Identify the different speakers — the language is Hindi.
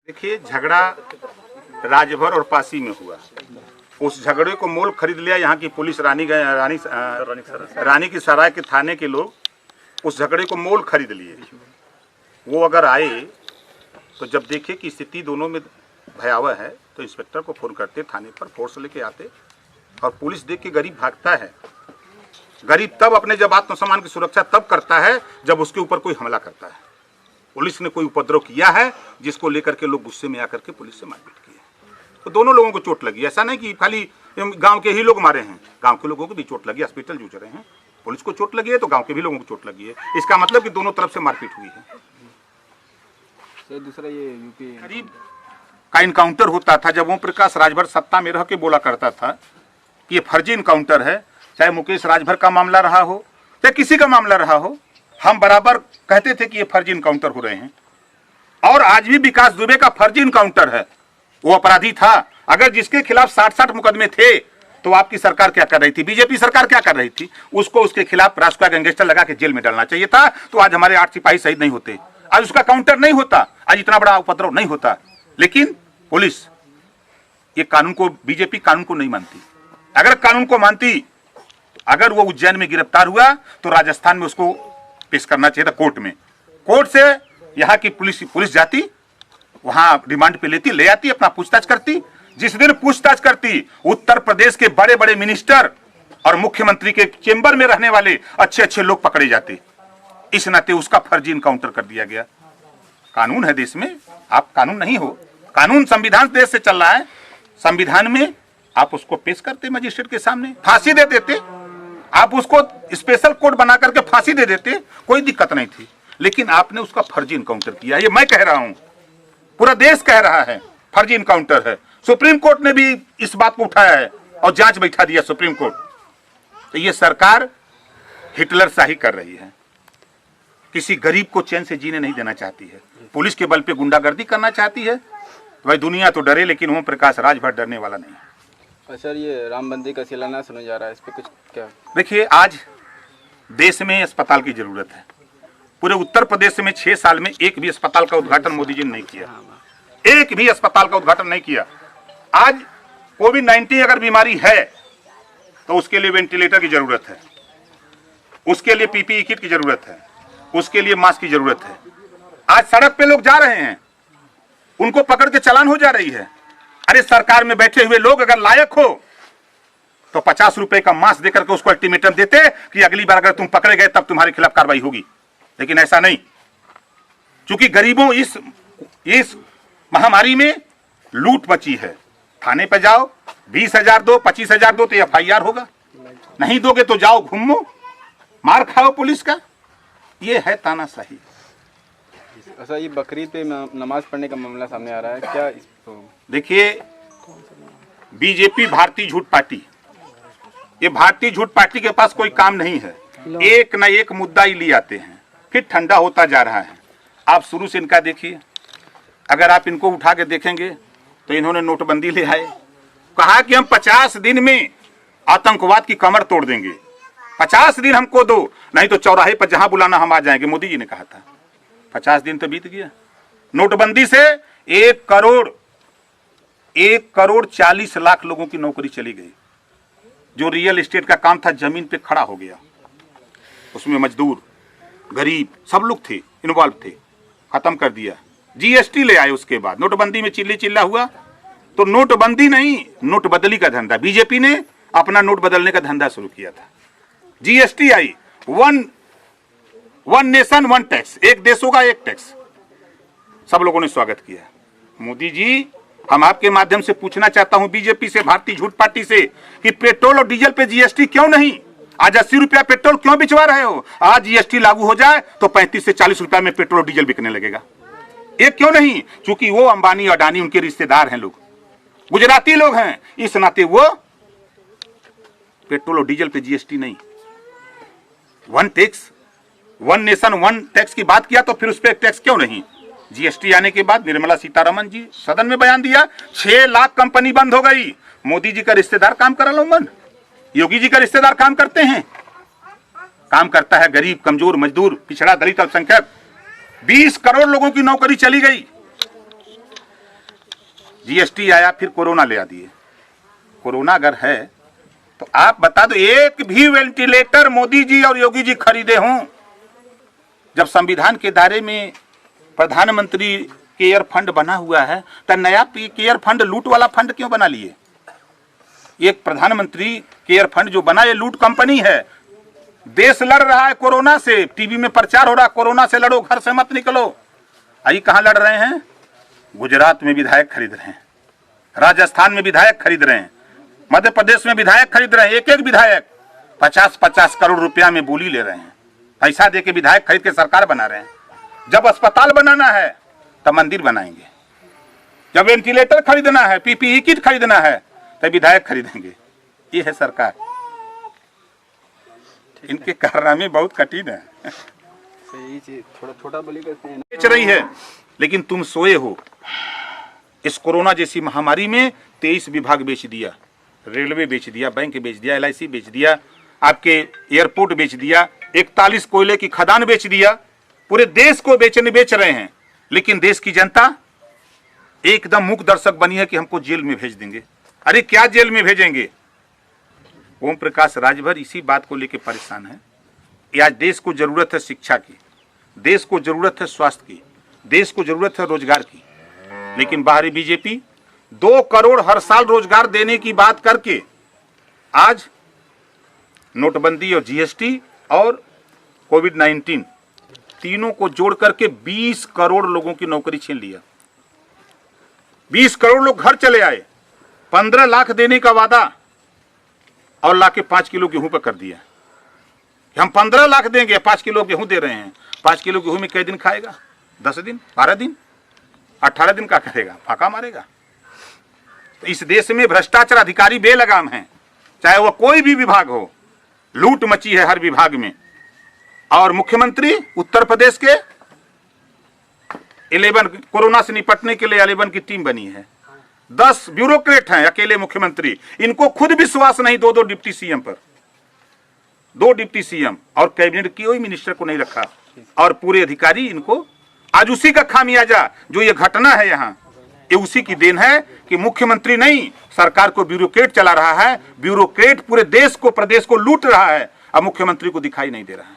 Speaker 1: देखिए, झगड़ा राजभर और पासी में हुआ। उस झगड़े को मोल खरीद लिया यहाँ की पुलिस, रानी की सराय के थाने के लोग उस झगड़े को मोल खरीद लिए। वो अगर आए तो जब देखे कि स्थिति दोनों में भयावह है तो इंस्पेक्टर को फोन करते, थाने पर फोर्स लेके आते। और पुलिस देख के गरीब भागता है। गरीब तब अपने जब आत्मसम्मान की सुरक्षा तब करता है जब उसके ऊपर कोई हमला करता है। पुलिस ने कोई उपद्रव किया है जिसको लेकर के लोग गुस्से में आकर के पुलिस से मारपीट की है, तो दोनों लोगों को चोट लगी। ऐसा नहीं कि खाली गांव के ही लोग मारे हैं, गांव के लोगों को भी चोट लगी, हॉस्पिटल जूझ रहे हैं। पुलिस को चोट लगी है तो गांव के भी लोगों को चोट लगी है। इसका मतलब कि दोनों तरफ से मारपीट हुई है।
Speaker 2: दूसरा ये यूपी
Speaker 1: गरीब का इनकाउंटर होता था जब ओम प्रकाश राजभर सत्ता में रह के बोला करता था कि ये फर्जी इनकाउंटर है। चाहे मुकेश राजभर का मामला रहा हो चाहे किसी का मामला रहा हो, हम बराबर कहते थे कि ये फर्जी इनकाउंटर हो रहे हैं। और आज भी विकास दुबे का फर्जी इनकाउंटर है। वो अपराधी था। अगर जिसके खिलाफ 60-60 मुकदमे थे तो आपकी सरकार क्या कर रही थी, बीजेपी सरकार क्या कर रही थी? उसको उसके खिलाफ राष्ट्रीय गैंगस्टर लगा के जेल में डालना चाहिए था, तो आज हमारे 8 सिपाही शहीद नहीं होते, आज उसका काउंटर नहीं होता, आज इतना बड़ा उपद्रव नहीं होता। लेकिन पुलिस ये कानून को, बीजेपी कानून को नहीं मानती। अगर कानून को मानती, अगर वो उज्जैन में गिरफ्तार हुआ तो राजस्थान में उसको पेश करना चाहिए था कोर्ट में। कोर्ट से यहाँ की पुलिस जाती, वहां रिमांड पे लेती, ले आती, अपना पूछताछ करती। जिस दिन पूछताछ करती, उत्तर प्रदेश के बड़े बड़े मिनिस्टर और मुख्यमंत्री के चेंबर में रहने वाले अच्छे अच्छे लोग पकड़े जाते। इस नाते उसका फर्जी इनकाउंटर कर दिया गया। कानून है देश में, आप कानून नहीं हो, कानून संविधान देश से चल रहा है। संविधान में आप उसको पेश करते मजिस्ट्रेट के सामने, फांसी दे देते, आप उसको स्पेशल कोर्ट बना करके फांसी दे देते, कोई दिक्कत नहीं थी। लेकिन आपने उसका फर्जी इनकाउंटर किया। ये मैं कह रहा हूं, पूरा देश कह रहा है फर्जी इनकाउंटर है। सुप्रीम कोर्ट ने भी इस बात को उठाया है और जांच बैठा दिया सुप्रीम कोर्ट। तो ये सरकार हिटलर शाही कर रही है, किसी गरीब को चैन से जीने नहीं देना चाहती है, पुलिस के बल पे गुंडागर्दी करना चाहती है। भाई दुनिया तो डरे लेकिन ओम प्रकाश राजभर डरने वाला नहीं है।
Speaker 2: सर, ये राम मंदिर का शिलान्यास सुना जा रहा है, इस पे कुछ क्या?
Speaker 1: देखिए, आज देश में अस्पताल की जरूरत है। पूरे उत्तर प्रदेश में 6 साल में एक भी अस्पताल का उद्घाटन मोदी जी ने नहीं किया, एक भी अस्पताल का उद्घाटन नहीं किया। आज कोविड-19 अगर बीमारी है तो उसके लिए वेंटिलेटर की जरूरत है, उसके लिए पीपीई किट की जरूरत है, उसके लिए मास्क की जरूरत है। आज सड़क पे लोग जा रहे हैं, उनको पकड़ के चालान हो जा रही है। अरे सरकार में बैठे हुए लोग अगर लायक हो तो 50 रुपए का मास्क देकर के उसको अल्टीमेटम देते कि अगली बार अगर तुम पकड़े गए तब तुम्हारे खिलाफ कार्रवाई होगी। लेकिन ऐसा नहीं, क्योंकि गरीबों इस महामारी में लूट मची है। थाने पर जाओ, 20,000 दो, 25,000 दो तो FIR होगा, नहीं दोगे तो जाओ घूमो, मार खाओ पुलिस का। ये है तानाशाही।
Speaker 2: अच्छा, ये बकरीद पे नमाज पढ़ने का मामला सामने आ रहा है, क्या इसको?
Speaker 1: देखिए, बीजेपी भारतीय झूठ पार्टी, ये भारतीय झूठ पार्टी के पास कोई काम नहीं है। एक न एक मुद्दा ही ले आते हैं, फिर ठंडा होता जा रहा है। आप शुरू से इनका देखिए, अगर आप इनको उठा के देखेंगे तो इन्होंने नोटबंदी ले आए, कहा कि हम 50 दिन में आतंकवाद की कमर तोड़ देंगे, 50 दिन हमको दो, नहीं तो चौराहे पर जहां बुलाना हम आ जाएंगे, मोदी जी ने कहा था। 50 दिन तो बीत गया। नोटबंदी से 1 करोड़ 40 लाख लोगों की नौकरी चली गई। जो रियल एस्टेट का काम था जमीन पे खड़ा हो गया, उसमें मजदूर गरीब सब लोग थे, इन्वॉल्व थे, खत्म कर दिया। GST ले आए, उसके बाद नोटबंदी में चिल्ला हुआ। तो नोटबंदी नहीं, नोट बदली का धंधा, बीजेपी ने अपना नोट बदलने का धंधा शुरू किया था। GST आई, वन नेशन वन टैक्स, एक देश होगा एक टैक्स, सब लोगों ने स्वागत किया। मोदी जी, हम आपके माध्यम से पूछना चाहता हूं बीजेपी से, भारतीय झूठ पार्टी से, कि पेट्रोल और डीजल पे GST क्यों नहीं? आज 80 रुपया पेट्रोल क्यों बिचवा रहे हो? आज GST लागू हो जाए तो 35 से 40 रुपया में पेट्रोल और डीजल बिकने लगेगा। ये क्यों नहीं? क्योंकि वो अंबानी अडानी उनके रिश्तेदार हैं, लोग गुजराती लोग हैं, इस नाते वो पेट्रोल और डीजल पे GST नहीं। One tax, one nation one tax की बात किया तो फिर उस पर टैक्स क्यों नहीं? GST आने के बाद निर्मला सीतारमण जी सदन में बयान दिया, 6 लाख कंपनी बंद हो गई। मोदी जी का रिश्तेदार काम करा लो मन, योगी जी का रिश्तेदार काम करते हैं, काम करता है गरीब, कमजोर, मजदूर, पिछड़ा, दलित, अल्पसंख्यक। 20 करोड़ लोगों की नौकरी चली गई। जीएसटी आया, फिर कोरोना ले आ दिए। कोरोना अगर है तो आप बता दो, एक भी वेंटिलेटर मोदी जी और योगी जी खरीदे हों? जब संविधान के दायरे में प्रधानमंत्री केयर फंड बना हुआ है तो नया केयर फंड लूट वाला फंड क्यों बना लिए? एक प्रधानमंत्री केयर फंड जो बना, ये लूट कंपनी है। देश लड़ रहा है कोरोना से, टीवी में प्रचार हो रहा है कोरोना से लड़ो, घर से मत निकलो। आई कहां लड़ रहे हैं? गुजरात में विधायक खरीद रहे हैं, राजस्थान में विधायक खरीद रहे हैं, मध्य प्रदेश में विधायक खरीद रहे हैं। एक एक विधायक 50-50 करोड़ रुपया में बोली ले रहे हैं, पैसा दे के विधायक खरीद के सरकार बना रहे हैं। जब अस्पताल बनाना है तब मंदिर बनाएंगे, जब वेंटिलेटर खरीदना है, पीपीई किट खरीदना है तब विधायक खरीदेंगे। ये है सरकार। इनके कारनामे बहुत कठिन है।
Speaker 2: सही चीज थोड़ा छोटा बोली करते हैं,
Speaker 1: बेच रही है, लेकिन तुम सोए हो। इस कोरोना जैसी महामारी में 23 विभाग बेच दिया, रेलवे बेच दिया, बैंक बेच दिया, LIC बेच दिया, आपके एयरपोर्ट बेच दिया, 41 कोयले की खदान बेच दिया। पूरे देश को बेच रहे हैं, लेकिन देश की जनता एकदम मूक दर्शक बनी है कि हमको जेल में भेज देंगे। अरे क्या जेल में भेजेंगे? ओम प्रकाश राजभर इसी बात को लेकर परेशान है। आज देश को जरूरत है शिक्षा की, देश को जरूरत है स्वास्थ्य की, देश को जरूरत है रोजगार की, लेकिन बाहरी बीजेपी 2 करोड़ हर साल रोजगार देने की बात करके आज नोटबंदी और जीएसटी और कोविड-19 तीनों को जोड़ करके 20 करोड़ लोगों की नौकरी छीन लिया। 20 करोड़ लोग घर चले आए। 15 लाख देने का वादा और लाके 5 किलो गेहूं पर कर दिया। हम 15 लाख देंगे, 5 किलो गेहूं दे रहे हैं। 5 किलो गेहूं में कई दिन खाएगा? 10 दिन, 12 दिन, 18 दिन का करेगा, फाका मारेगा। तो इस देश में भ्रष्टाचार अधिकारी बेलगाम हैं, चाहे वह कोई भी विभाग हो। लूट मची है हर विभाग में। और मुख्यमंत्री उत्तर प्रदेश के 11 कोरोना से निपटने के लिए 11 की टीम बनी है। 10 ब्यूरोक्रेट हैं अकेले मुख्यमंत्री। इनको खुद विश्वास नहीं 2 डिप्टी सीएम पर, 2 डिप्टी सीएम और कैबिनेट की कोई मिनिस्टर को नहीं रखा। और पूरे अधिकारी इनको, आज उसी का खामियाजा जो ये घटना है यहाँ, ये उसी की देन है कि मुख्यमंत्री नहीं, सरकार को ब्यूरोक्रेट चला रहा है। ब्यूरोक्रेट पूरे देश को, प्रदेश को लूट रहा है, अब मुख्यमंत्री को दिखाई नहीं दे रहा है।